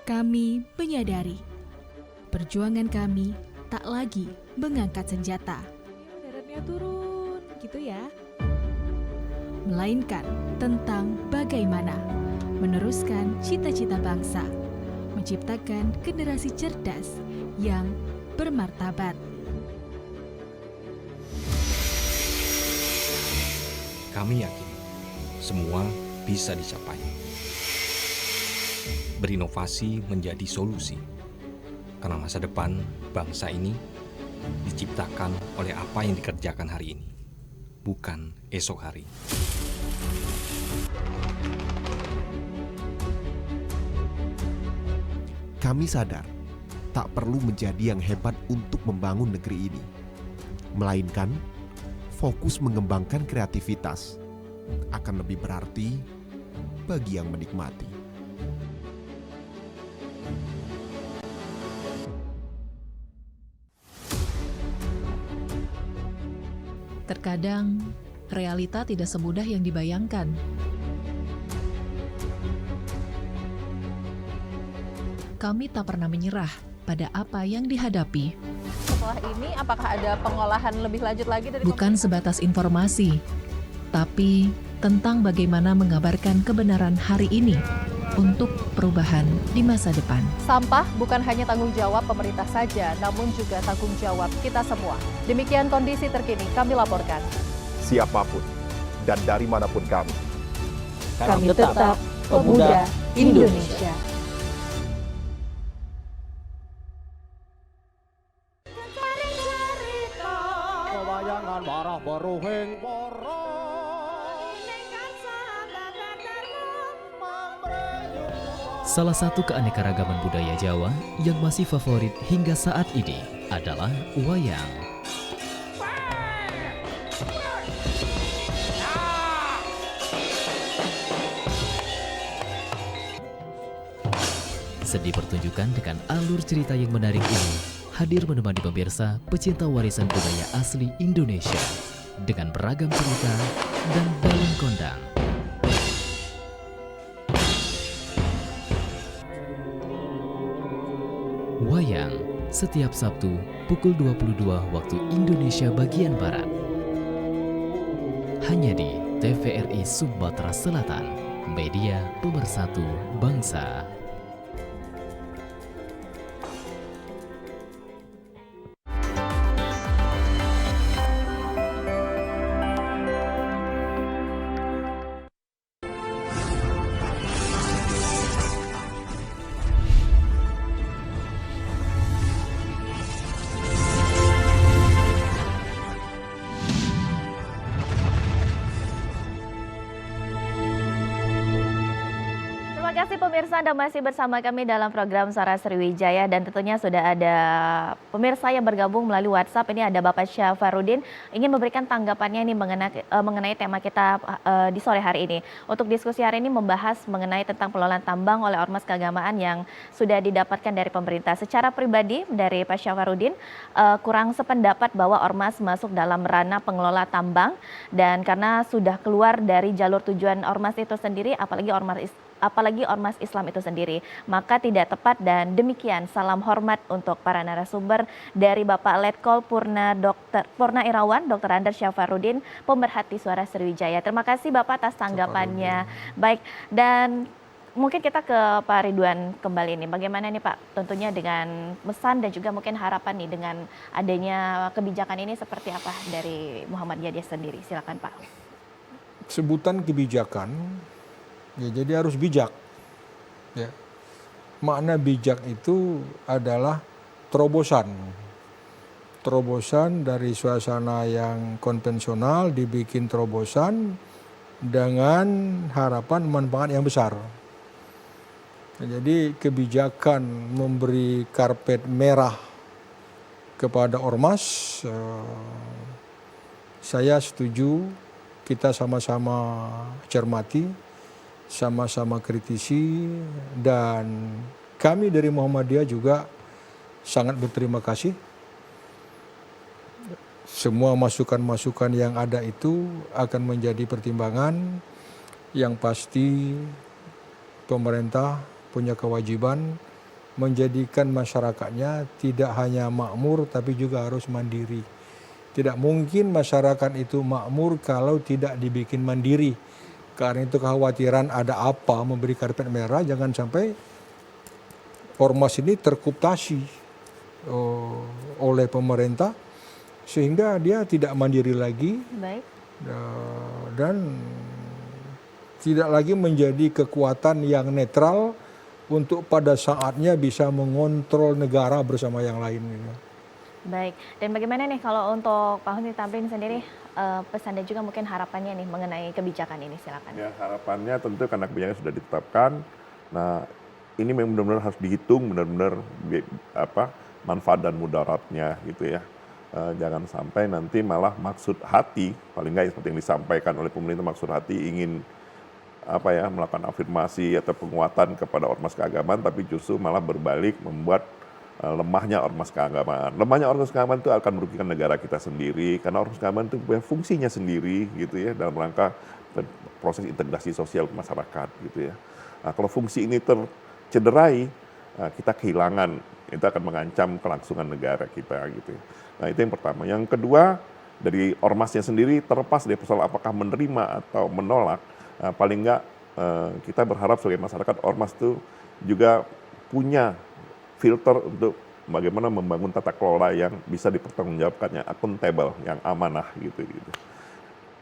Speaker 9: Kami menyadari perjuangan kami tak lagi mengangkat senjata. Daratnya turun, gitu ya. Melainkan tentang bagaimana meneruskan cita-cita bangsa, menciptakan generasi cerdas yang bermartabat.
Speaker 11: Kami yakin semua bisa dicapai. Berinovasi menjadi solusi, karena masa depan bangsa ini diciptakan oleh apa yang dikerjakan hari ini, bukan esok hari.
Speaker 12: Kami sadar tak perlu menjadi yang hebat untuk membangun negeri ini, melainkan fokus mengembangkan kreativitas akan lebih berarti bagi yang menikmati.
Speaker 13: Terkadang, realita tidak semudah yang dibayangkan. Kami tak pernah menyerah pada apa yang dihadapi.
Speaker 6: Setelah ini, apakah ada pengolahan lebih lanjut lagi dari
Speaker 13: Bukan sebatas informasi, tapi tentang bagaimana mengabarkan kebenaran hari ini untuk perubahan di masa depan.
Speaker 6: Sampah bukan hanya tanggung jawab pemerintah saja, namun juga tanggung jawab kita semua. Demikian kondisi terkini kami laporkan.
Speaker 14: Siapapun dan dari manapun kami
Speaker 6: tetap pemuda Indonesia.
Speaker 15: Kewayangan marah beruhing
Speaker 10: Salah satu keanekaragaman budaya Jawa yang masih favorit hingga saat ini adalah wayang. Seni pertunjukan dengan alur cerita yang menarik ini hadir menemani pemirsa pecinta warisan budaya asli Indonesia dengan beragam cerita dan dalam kondang. Wayang setiap Sabtu pukul 22 waktu Indonesia bagian Barat. Hanya di TVRI Sumatera Selatan, media pemersatu bangsa.
Speaker 1: Terima kasih pemirsa, Anda masih bersama kami dalam program Suara Sriwijaya dan tentunya sudah ada pemirsa yang bergabung melalui WhatsApp. Ini ada Bapak Syafarudin ingin memberikan tanggapannya ini mengenai tema kita di sore hari ini. Untuk diskusi hari ini membahas mengenai tentang pengelolaan tambang oleh ormas keagamaan yang sudah didapatkan dari pemerintah. Secara pribadi dari Pak Syafarudin kurang sependapat bahwa ormas masuk dalam ranah pengelola tambang dan karena sudah keluar dari jalur tujuan ormas itu sendiri, apalagi ormas Islam itu sendiri, maka tidak tepat. Dan demikian salam hormat untuk para narasumber dari Bapak Letkol Purna Irawan, Dr. Andes Syafarudin, pemerhati Suara Sriwijaya. Terima kasih Bapak atas tanggapannya. Baik, dan mungkin kita ke Pak Ridwan kembali nih. Bagaimana nih Pak, tentunya dengan pesan dan juga mungkin harapan nih dengan adanya kebijakan ini seperti apa dari Muhammadiyah sendiri? Silakan Pak.
Speaker 2: Sebutan kebijakan, ya, jadi harus bijak. Ya. Makna bijak itu adalah terobosan. Terobosan dari suasana yang konvensional dibikin terobosan dengan harapan manfaat yang besar. Jadi kebijakan memberi karpet merah kepada ormas, saya setuju, kita sama-sama cermati, sama-sama kritisi, dan kami dari Muhammadiyah juga sangat berterima kasih. Semua masukan-masukan yang ada itu akan menjadi pertimbangan. Yang pasti pemerintah punya kewajiban menjadikan masyarakatnya tidak hanya makmur tapi juga harus mandiri. Tidak mungkin masyarakat itu makmur kalau tidak dibikin mandiri. Karena itu kekhawatiran ada apa memberi karpet merah, jangan sampai ormas ini terkooptasi oleh pemerintah sehingga dia tidak mandiri lagi.
Speaker 1: Baik.
Speaker 2: Dan tidak lagi menjadi kekuatan yang netral untuk pada saatnya bisa mengontrol negara bersama yang lain.
Speaker 1: Baik, dan bagaimana nih kalau untuk Pak Husni Tamrin sendiri pesan dan juga mungkin harapannya nih mengenai kebijakan ini, silakan.
Speaker 3: Ya, harapannya tentu karena kebijakan sudah ditetapkan. Nah, ini memang benar-benar harus dihitung benar-benar manfaat dan mudaratnya gitu ya. Jangan sampai nanti malah maksud hati, paling nggak seperti yang disampaikan oleh pemerintah, maksud hati ingin melakukan afirmasi atau penguatan kepada ormas keagamaan, tapi justru malah berbalik membuat lemahnya ormas keagamaan. Lemahnya ormas keagamaan itu akan merugikan negara kita sendiri, karena ormas keagamaan itu punya fungsinya sendiri gitu ya, dalam rangka proses integrasi sosial masyarakat gitu ya. Nah, kalau fungsi ini tercederai, kita kehilangan, itu akan mengancam kelangsungan negara kita gitu ya. Nah, itu yang pertama. Yang kedua, dari ormasnya sendiri terlepas dari persoalan apakah menerima atau menolak, paling enggak kita berharap sebagai masyarakat ormas itu juga punya filter untuk bagaimana membangun tata kelola yang bisa dipertanggungjawabkannya, akuntabel, yang amanah gitu.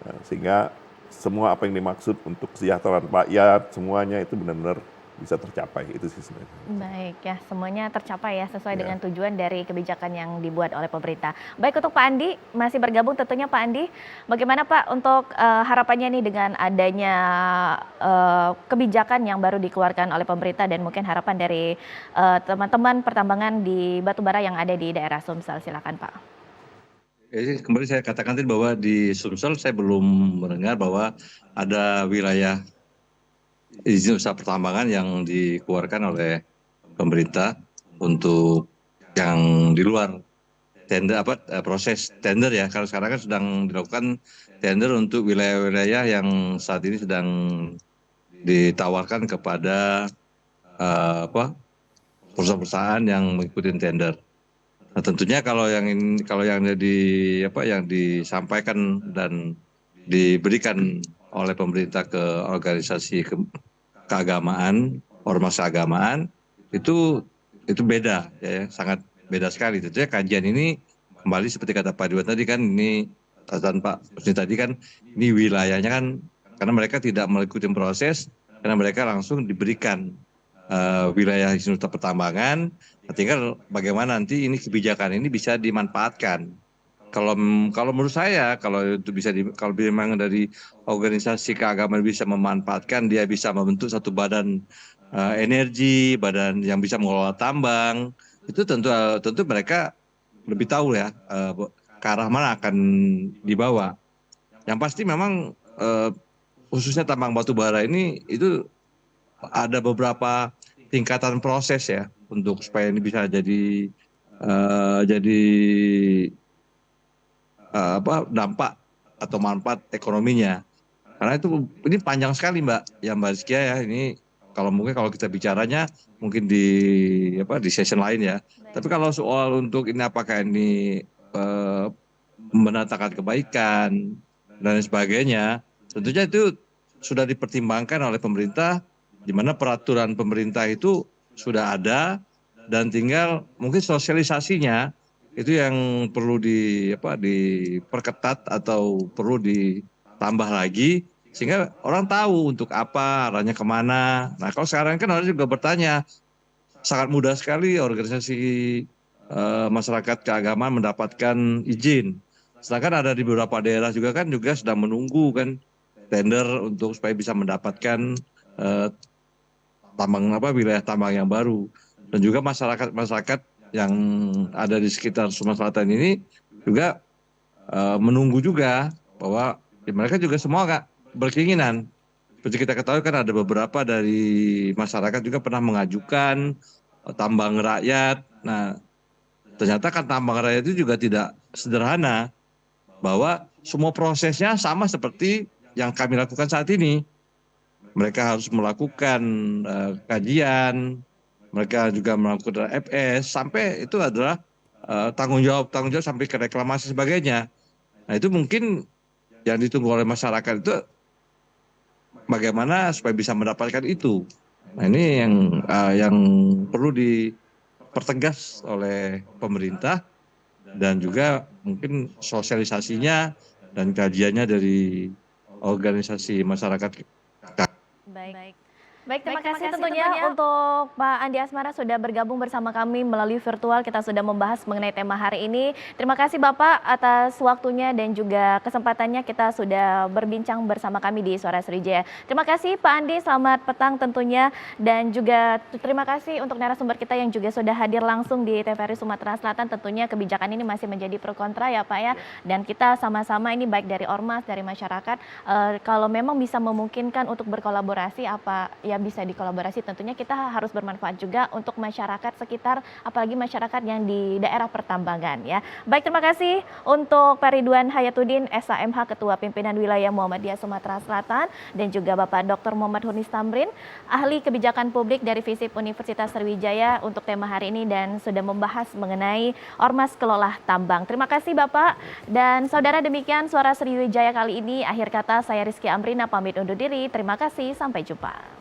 Speaker 3: Nah, sehingga semua apa yang dimaksud untuk kesejahteraan rakyat semuanya itu benar-benar bisa tercapai, itu sih sebenarnya.
Speaker 1: Baik ya, semuanya tercapai ya sesuai dengan tujuan dari kebijakan yang dibuat oleh pemerintah. Baik, untuk Pak Andi masih bergabung tentunya Pak Andi, bagaimana Pak untuk harapannya nih dengan adanya kebijakan yang baru dikeluarkan oleh pemerintah dan mungkin harapan dari teman-teman pertambangan di batubara yang ada di daerah Sumsel, silakan Pak.
Speaker 4: Kembali saya katakan tadi bahwa di Sumsel saya belum mendengar bahwa ada wilayah izin usaha pertambangan yang dikeluarkan oleh pemerintah untuk yang di luar proses tender ya. Kalau sekarang kan sedang dilakukan tender untuk wilayah-wilayah yang saat ini sedang ditawarkan kepada perusahaan-perusahaan yang mengikuti tender. Nah, tentunya kalau yang disampaikan dan diberikan oleh pemerintah ke organisasi keagamaan, ormas keagamaan itu beda ya, sangat beda sekali. Tentunya kajian ini kembali seperti kata Pak Ridwan tadi kan, ini catatan Pak Husni tadi kan, ini wilayahnya kan karena mereka tidak mengikuti proses, karena mereka langsung diberikan wilayah izin usaha pertambangan. Tinggal bagaimana nanti ini kebijakan ini bisa dimanfaatkan. Kalau menurut saya, kalau itu kalau memang dari organisasi keagamaan bisa memanfaatkan, dia bisa membentuk satu badan energi, badan yang bisa mengelola tambang, itu tentu mereka lebih tahu ya ke arah mana akan dibawa. Yang pasti memang khususnya tambang batu bara ini itu ada beberapa tingkatan proses ya untuk supaya ini bisa jadi dampak atau manfaat ekonominya. Karena ini panjang sekali Mbak Rizkia ya, ini kalau kita bicaranya mungkin di session lain ya. Tapi kalau soal untuk ini apakah ini mendatangkan kebaikan dan sebagainya, tentunya itu sudah dipertimbangkan oleh pemerintah, di mana peraturan pemerintah itu sudah ada dan tinggal mungkin sosialisasinya itu yang perlu diperketat atau perlu ditambah lagi sehingga orang tahu untuk apa, arahnya kemana. Nah kalau sekarang kan orang juga bertanya, sangat mudah sekali organisasi masyarakat keagamaan mendapatkan izin. Sedangkan ada di beberapa daerah juga sedang menunggu kan tender untuk supaya bisa mendapatkan wilayah tambang yang baru. Dan juga masyarakat yang ada di sekitar Sumatera Selatan ini juga menunggu juga bahwa mereka juga semua berkeinginan. Seperti kita ketahui kan ada beberapa dari masyarakat juga pernah mengajukan tambang rakyat. Nah, ternyata kan tambang rakyat itu juga tidak sederhana, bahwa semua prosesnya sama seperti yang kami lakukan saat ini. Mereka harus melakukan kajian, mereka juga melakukan FS, sampai itu adalah tanggung jawab sampai ke reklamasi sebagainya. Nah itu mungkin yang ditunggu oleh masyarakat itu bagaimana supaya bisa mendapatkan itu. Nah ini yang perlu dipertegas oleh pemerintah dan juga mungkin sosialisasinya dan kajiannya dari organisasi masyarakat.
Speaker 1: Baik, terima kasih tentunya untuk Pak Andi Asmara sudah bergabung bersama kami melalui virtual. Kita sudah membahas mengenai tema hari ini. Terima kasih Bapak atas waktunya dan juga kesempatannya kita sudah berbincang bersama kami di Suara Sriwijaya. Terima kasih Pak Andi, selamat petang tentunya. Dan juga terima kasih untuk narasumber kita yang juga sudah hadir langsung di TVRI Sumatera Selatan. Tentunya kebijakan ini masih menjadi pro kontra ya Pak ya. Dan kita sama-sama ini baik dari ormas, dari masyarakat, kalau memang bisa memungkinkan untuk berkolaborasi apa ya bisa dikolaborasi, tentunya kita harus bermanfaat juga untuk masyarakat sekitar, apalagi masyarakat yang di daerah pertambangan ya. Baik, terima kasih untuk Pak Ridwan Hayatuddin, SHMH Ketua Pimpinan Wilayah Muhammadiyah Sumatera Selatan, dan juga Bapak Dr. Muhammad Hunis Tamrin, Ahli Kebijakan Publik dari FISIP Universitas Sriwijaya untuk tema hari ini dan sudah membahas mengenai Ormas Kelola Tambang. Terima kasih Bapak dan saudara, demikian Suara Sriwijaya kali ini. Akhir kata saya Rizky Amrina pamit undur diri. Terima kasih, sampai jumpa.